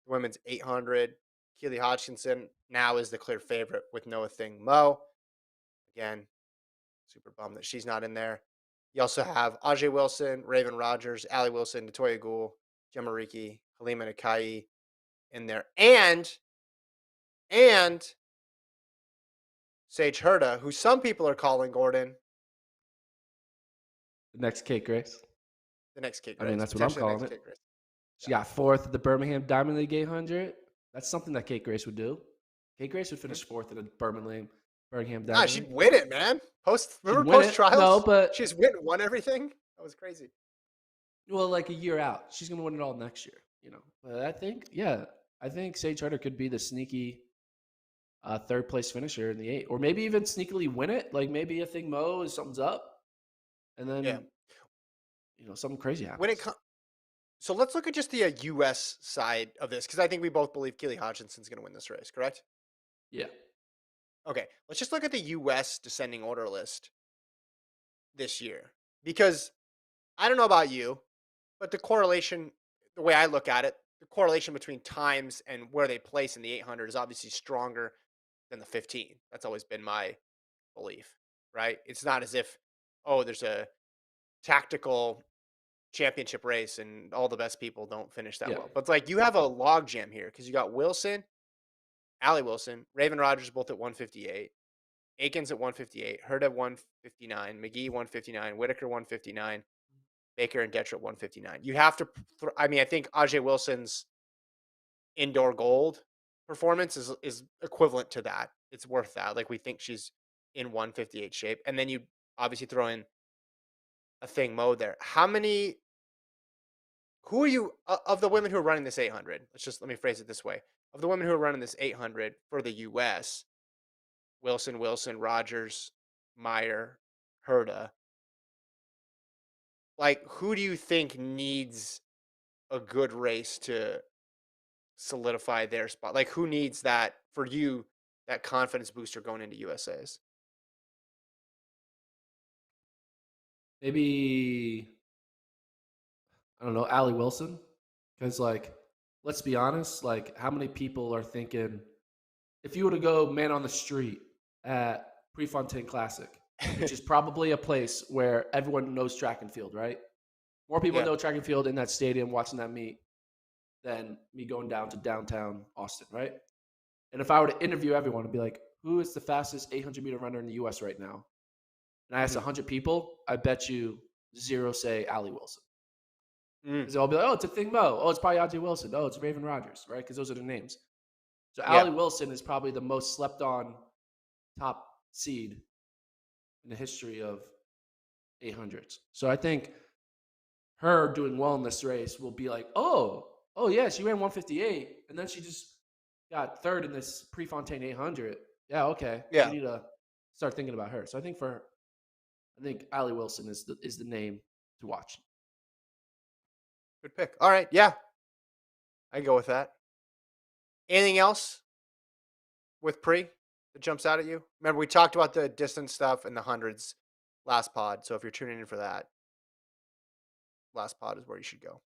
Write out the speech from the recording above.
women's 800. Keely Hodgkinson now is the clear favorite with Noah Thing Mo. Again, super bummed that she's not in there. You also have Ajay Wilson, Raven Rogers, Allie Wilson, Natoya Gould, Gemma Riki, Halima Nakai in there. And Sage Herda, who some people are calling Gordon The next Kate Grace. the next Kate I mean, Grace, that's what I'm potentially the calling next it. Kate Grace. She got fourth at the Birmingham Diamond League 800. That's something that Kate Grace would do. Kate Grace would Mhm. finish fourth in the Birmingham Nah, Diamond she'd League. win it, man. She'd Remember win post it. No, trials? but She's won everything. That was crazy. well, like a year out, she's gonna win it all next year. But I think Sage Harder could be the sneaky third place finisher in the 8, or maybe even sneakily win it. Like maybe a thing Mo is something's up, and Yeah. then something crazy When it happens. comes, so let's look at just the U.S. side of this because I think we both believe Keely Hodgkinson's going to win this race. Correct? Yeah, Okay. Let's just look at the U.S. descending order list this year because I don't know about you, but the correlation, the way I look at it, the correlation between times and where they place in the 800 is obviously stronger than the 15. That's always been my belief, right? It's not as if, oh, there's a tactical championship race and all the best people don't finish that yeah. well. But it's like you have a log jam here because you got Wilson, Allie Wilson, Raven Rogers both at 158, Aikens at 158, Hurd at 159, McGee 159, Whitaker 159, Baker and Detra 159. You have to, I mean, I think Ajay Wilson's indoor gold performance is equivalent to that. It's worth that. Like we think she's in 158 shape. And then you obviously throw in a thing mode there. Who are you of the women who are running this 800? Let me phrase it this way. Of the women who are running this 800 for the US, Wilson, Rogers, Meyer, Herda, like who do you think needs a good race to solidify their spot? Like who needs that for you, that confidence booster going into USA's? Maybe I don't know, Allie Wilson, because let's be honest, like how many people are thinking if you were to go man on the street at Prefontaine Classic, which is probably a place where everyone knows track and field, right? More people Yeah. know track and field in that stadium watching that meet than me going down to downtown Austin, right? And if I were to interview everyone and be like, who is the fastest 800-meter runner in the US right now? And I asked Mhm. 100 people, I bet you zero say Allie Wilson. Mm. Because they'll be like, oh, it's a thing Mo. Oh, it's probably Ajay Wilson. Oh, it's Raven Rogers, right? Because those are the names. So Yeah. Allie Wilson is probably the most slept on top seed in the history of 800s. So I think her doing well in this race will be like, oh yeah, she ran 158, and then she just got third in this Prefontaine 800. Yeah, okay, we Yeah. need to start thinking about her. So I think Allie Wilson is the name to watch. Good pick. All right. Yeah. I go with that. Anything else with pre that jumps out at you? Remember, we talked about the distance stuff and the hundreds last pod. So if you're tuning in for that, last pod is where you should go.